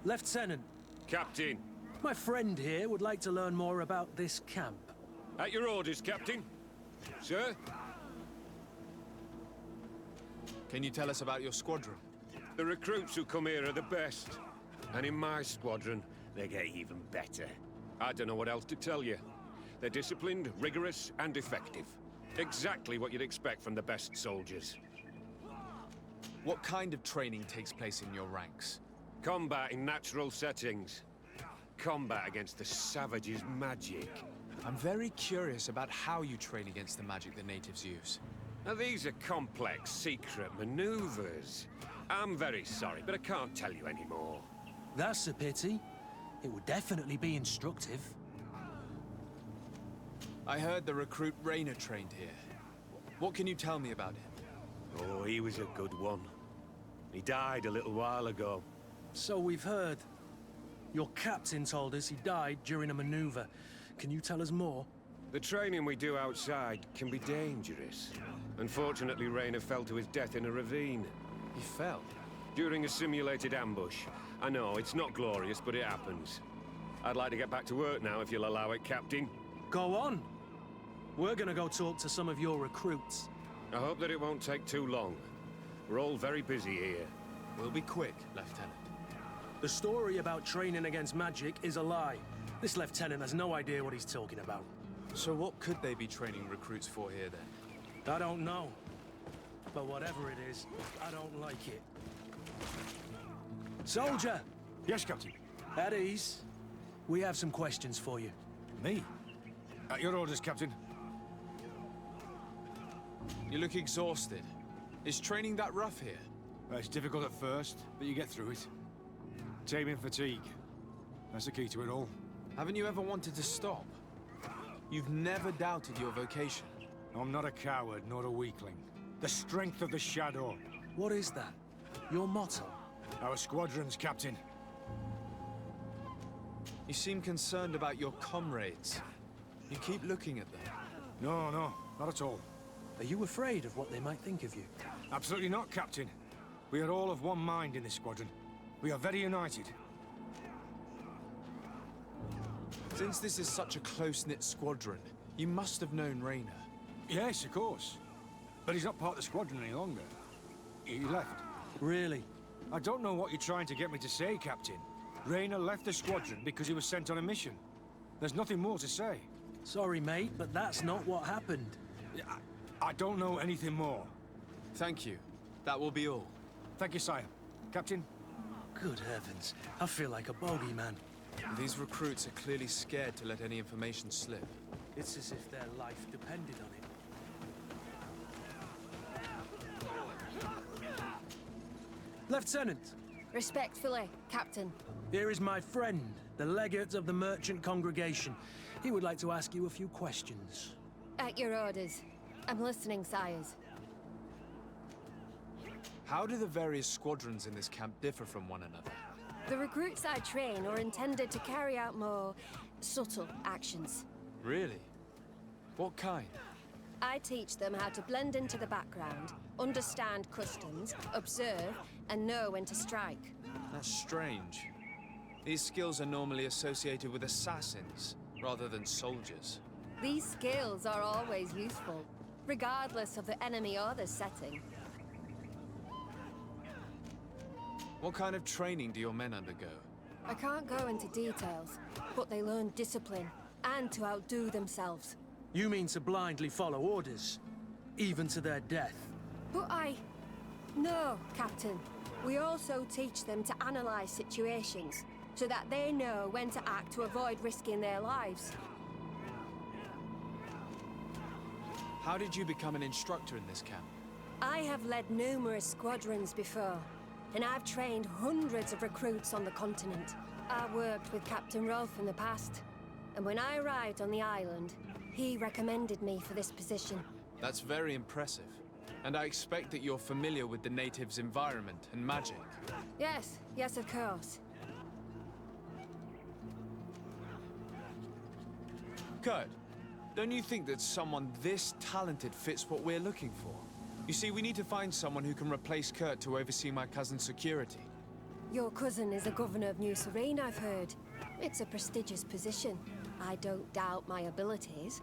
Lieutenant, Captain. my friend here would like to learn more about this camp. At your orders, Captain. Sir? Can you tell us about your squadron? The recruits who come here are the best. And in my squadron, they get even better. I don't know what else to tell you. They're disciplined, rigorous, and effective. Exactly what you'd expect from the best soldiers. What kind of training takes place in your ranks? Combat in natural settings. Combat against the savages' magic. I'm very curious about how you train against the magic the natives use. Now these are complex, secret maneuvers. I'm very sorry, but I can't tell you anymore. That's a pity. It would definitely be instructive. I heard the recruit Rainer trained here. What can you tell me about him? Oh, he was a good one. He died a little while ago. So we've heard. Your captain told us he died during a maneuver. Can you tell us more? The training we do outside can be dangerous. Unfortunately, Rainer fell to his death in a ravine. He fell? During a simulated ambush. I know, it's not glorious, but it happens. I'd like to get back to work now, if you'll allow it, Captain. Go on. We're gonna go talk to some of your recruits. I hope that it won't take too long. We're all very busy here. We'll be quick, Lieutenant. The story about training against magic is a lie. This lieutenant has no idea what he's talking about. So what could they be training recruits for here, then? I don't know. But whatever it is, I don't like it. Soldier! Yes, Captain. At ease. We have some questions for you. Me? At your orders, Captain. You look exhausted. Is training that rough here? Well, it's difficult at first, but you get through it. Taming fatigue. That's the key to it all. Haven't you ever wanted to stop? You've never doubted your vocation. I'm not a coward, nor a weakling. The strength of the shadow. What is that? Your motto? Our squadrons, Captain. You seem concerned about your comrades. You keep looking at them. No, not at all. Are you afraid of what they might think of you? Absolutely not, Captain. We are all of one mind in this squadron. We are very united. Since this is such a close-knit squadron, you must have known Rainer. Yes, of course. But he's not part of the squadron any longer. He left. Really? I don't know what you're trying to get me to say, Captain. Rainer left the squadron because he was sent on a mission. There's nothing more to say. Sorry, mate, but that's not what happened. I don't know anything more. Thank you. That will be all. Thank you, sire. Captain? Good heavens. I feel like a bogeyman. These recruits are clearly scared to let any information slip. It's as if their life depended on it. Lieutenant! Respectfully, Captain. Here is my friend, the legate of the merchant congregation. He would like to ask you a few questions. At your orders. I'm listening, sires. How do the various squadrons in this camp differ from one another? The recruits I train are intended to carry out more subtle actions. Really? What kind? I teach them how to blend into the background, understand customs, observe, and know when to strike. That's strange. These skills are normally associated with assassins, rather than soldiers. These skills are always useful, regardless of the enemy or the setting. What kind of training do your men undergo? I can't go into details, but they learn discipline, and to outdo themselves. You mean to blindly follow orders, even to their death? But No, Captain. We also teach them to analyze situations, so that they know when to act to avoid risking their lives. How did you become an instructor in this camp? I have led numerous squadrons before, and I've trained hundreds of recruits on the continent. I worked with Captain Rolf in the past, and when I arrived on the island, he recommended me for this position. That's very impressive. And I expect that you're familiar with the natives' environment and magic. Yes, of course. Kurt, don't you think that someone this talented fits what we're looking for? You see, we need to find someone who can replace Kurt to oversee my cousin's security. Your cousin is a governor of New Serene, I've heard. It's a prestigious position. I don't doubt my abilities,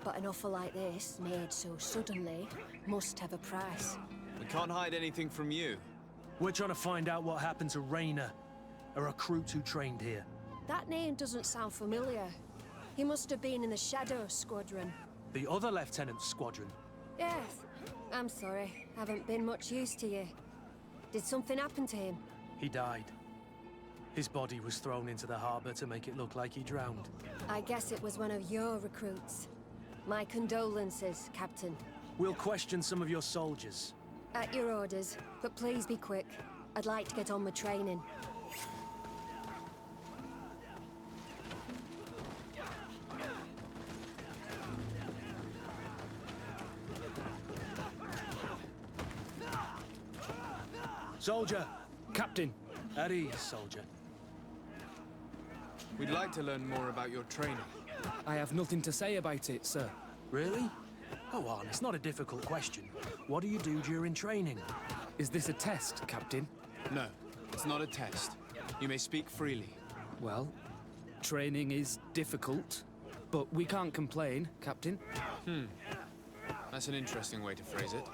but an offer like this, made so suddenly, must have a price. We can't hide anything from you. We're trying to find out what happened to Rainer, a recruit who trained here. That name doesn't sound familiar. He must have been in the Shadow Squadron. The other lieutenant's squadron. Yes. I'm sorry. Haven't been much use to you. Did something happen to him? He died. His body was thrown into the harbor to make it look like he drowned. I guess it was one of your recruits. My condolences, Captain. We'll question some of your soldiers. At your orders, but please be quick. I'd like to get on with training. Soldier! Captain, At ease, soldier. We'd like to learn more about your training. I have nothing to say about it, sir. Really? Go on, it's not a difficult question. What do you do during training? Is this a test, Captain? No, it's not a test. You may speak freely. Well, training is difficult, but we can't complain, Captain. That's an interesting way to phrase it.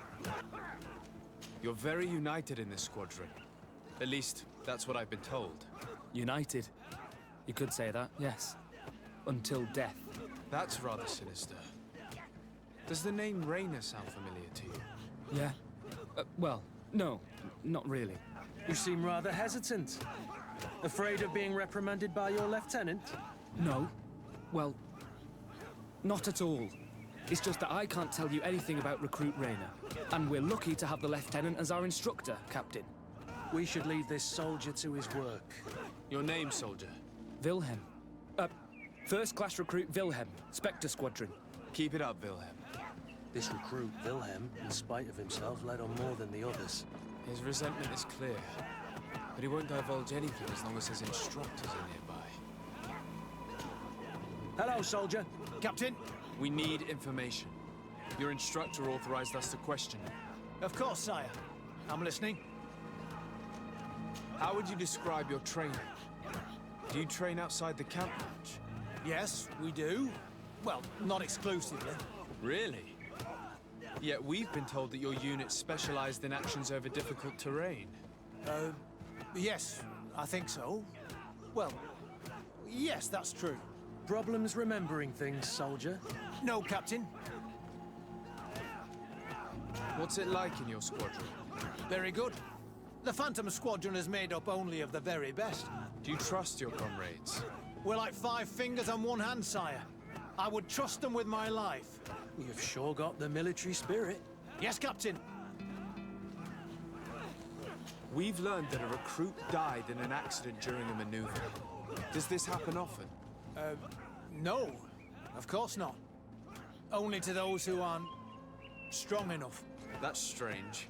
You're very united in this squadron. At least, that's what I've been told. United. You could say that, yes. Until death. That's rather sinister. Does the name Rainer sound familiar to you? Yeah? Well, no, not really. You seem rather hesitant. Afraid of being reprimanded by your lieutenant? No. Well, not at all. It's just that I can't tell you anything about Recruit Rainer. And we're lucky to have the Lieutenant as our instructor, Captain. We should leave this soldier to his work. Your name, soldier? Wilhelm. First class recruit Wilhelm, Spectre Squadron. Keep it up, Wilhelm. This recruit, Wilhelm, in spite of himself, led on more than the others. His resentment is clear, but he won't divulge anything as long as his instructors are nearby. Hello, soldier. Captain? We need information. Your instructor authorized us to question you. Of course, sire. I'm listening. How would you describe your training? Do you train outside the camp much? Yes, we do. Well, not exclusively. Really? Yet we've been told that your unit specialized in actions over difficult terrain. Yes, I think so. Well, yes, that's true. Problems remembering things, soldier? No, Captain. What's it like in your squadron? Very good. The Phantom Squadron is made up only of the very best. Do you trust your comrades? We're like 5 fingers on one hand, sire. I would trust them with my life. You've sure got the military spirit. Yes, Captain. We've learned that a recruit died in an accident during a maneuver. Does this happen often? No, of course not. Only to those who aren't strong enough. That's strange.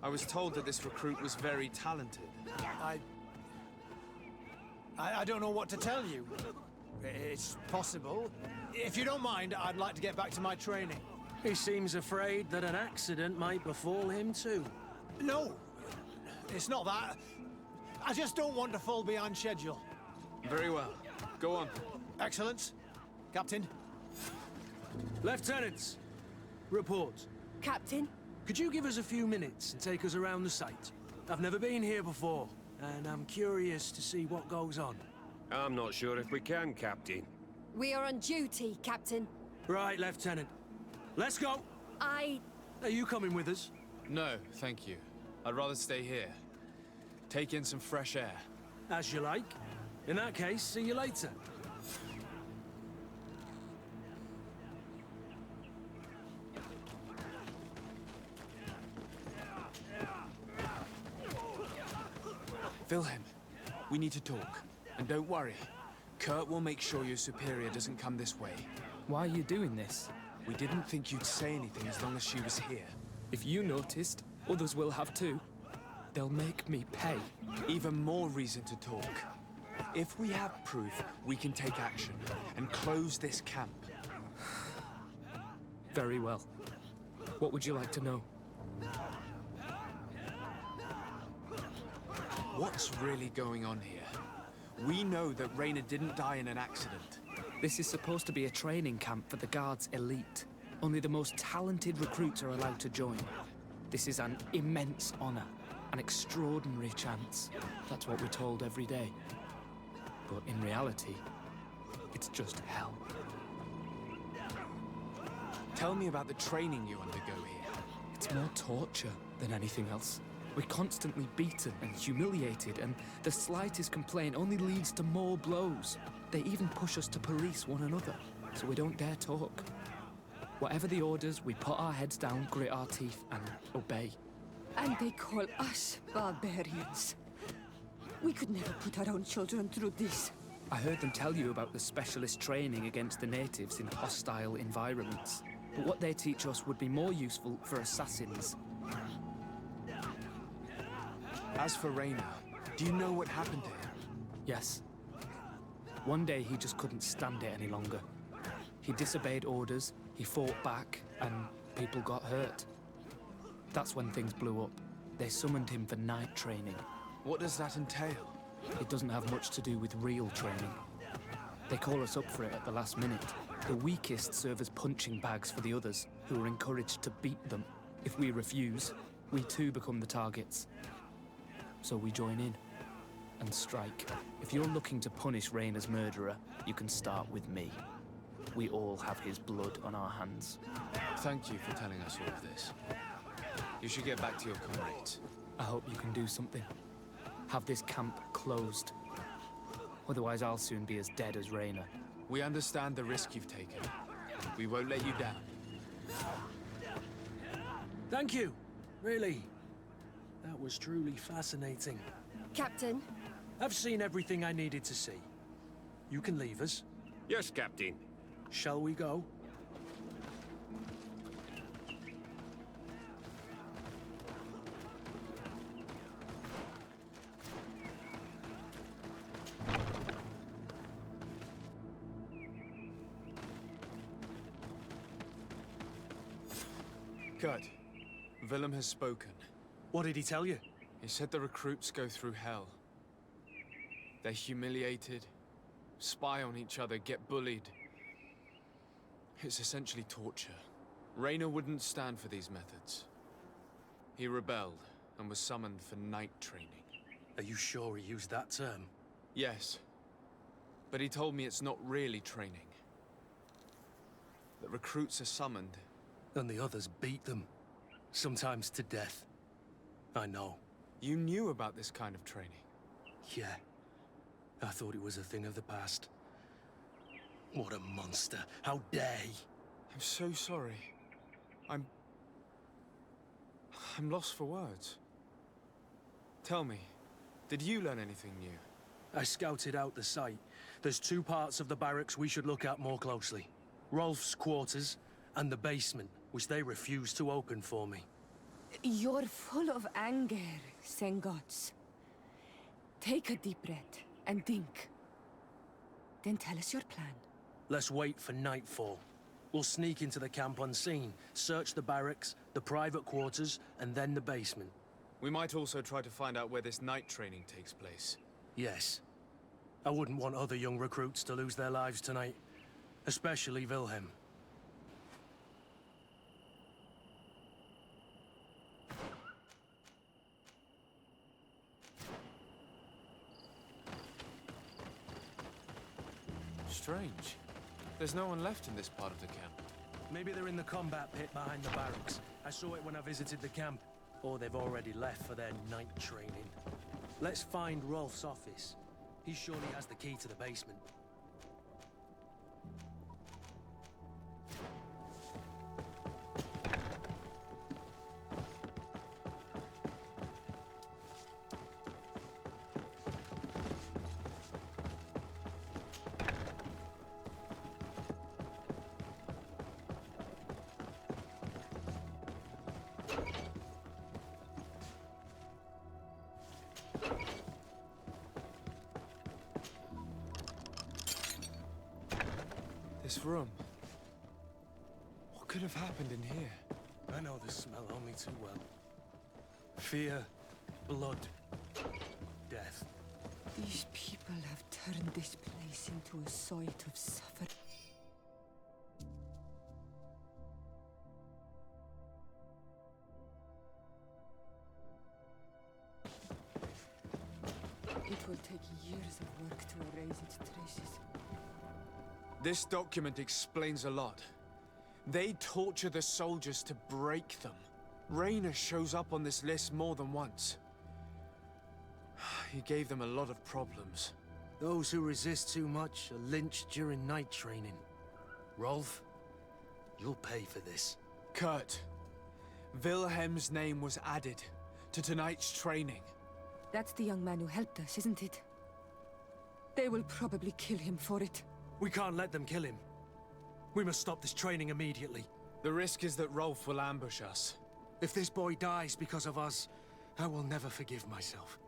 I was told that this recruit was very talented. I don't know what to tell you. It's possible. If you don't mind, I'd like to get back to my training. He seems afraid that an accident might befall him too. No, it's not that. I just don't want to fall behind schedule. Very well. Go on. Excellence. Captain. Lieutenants, report. Captain? Could you give us a few minutes and take us around the site? I've never been here before, and I'm curious to see what goes on. I'm not sure if we can, Captain. We are on duty, Captain. Right, Lieutenant. Let's go! Are you coming with us? No, thank you. I'd rather stay here. Take in some fresh air. As you like. In that case, see you later. Wilhelm, we need to talk. And don't worry. Kurt will make sure your superior doesn't come this way. Why are you doing this? We didn't think you'd say anything as long as she was here. If you noticed, others will have too. They'll make me pay. Even more reason to talk. If we have proof, we can take action and close this camp. Very well. What would you like to know? What's really going on here? We know that Raina didn't die in an accident. This is supposed to be a training camp for the Guard's elite. Only the most talented recruits are allowed to join. This is an immense honor, an extraordinary chance. That's what we're told every day. But in reality, it's just hell. Tell me about the training you undergo here. It's more torture than anything else. We're constantly beaten and humiliated, and the slightest complaint only leads to more blows. They even push us to police one another, so we don't dare talk. Whatever the orders, we put our heads down, grit our teeth, and obey. And they call us barbarians. We could never put our own children through this. I heard them tell you about the specialist training against the natives in hostile environments. But what they teach us would be more useful for assassins. As for Raina, do you know what happened to him? Yes. One day he just couldn't stand it any longer. He disobeyed orders, he fought back, and people got hurt. That's when things blew up. They summoned him for night training. What does that entail? It doesn't have much to do with real training. They call us up for it at the last minute. The weakest serve as punching bags for the others, who are encouraged to beat them. If we refuse, we too become the targets. So we join in and strike. If you're looking to punish Raina's murderer, you can start with me. We all have his blood on our hands. Thank you for telling us all of this. You should get back to your comrades. I hope you can do something. Have this camp closed. Otherwise, I'll soon be as dead as Raina. We understand the risk you've taken. We won't let you down. Thank you. Really. That was truly fascinating. Captain, I've seen everything I needed to see. You can leave us. Yes, Captain. Shall we go? Good. Willem has spoken. What did he tell you? He said the recruits go through hell. They're humiliated, spy on each other, get bullied. It's essentially torture. Raina wouldn't stand for these methods. He rebelled and was summoned for night training. Are you sure he used that term? Yes, but he told me it's not really training. The recruits are summoned. And the others beat them. Sometimes to death. I know. You knew about this kind of training? Yeah. I thought it was a thing of the past. What a monster. How dare he? I'm so sorry. I'm lost for words. Tell me, did you learn anything new? I scouted out the site. There's two parts of the barracks we should look at more closely. Rolf's quarters and the basement, which they refused to open for me. You're full of anger, Sengots. Take a deep breath and think. Then tell us your plan. Let's wait for nightfall. We'll sneak into the camp unseen, search the barracks, the private quarters, and then the basement. We might also try to find out where this night training takes place. Yes. I wouldn't want other young recruits to lose their lives tonight. Especially Wilhelm. Strange. There's no one left in this part of the camp. Maybe they're in the combat pit behind the barracks. I saw it when I visited the camp. Or they've already left for their night training. Let's find Rolf's office. He surely has the key to the basement. This room. What could have happened in here? I know the smell only too well. Fear, blood, death. These people have turned this place into a site of suffering. It will take years of work to erase its traces. This document explains a lot. They torture the soldiers to break them. Rainer shows up on this list more than once. He gave them a lot of problems. Those who resist too much are lynched during night training. Rolf, you'll pay for this. Kurt, Wilhelm's name was added to tonight's training. That's the young man who helped us, isn't it? They will probably kill him for it. We can't let them kill him. We must stop this training immediately. The risk is that Rolf will ambush us. If this boy dies because of us, I will never forgive myself.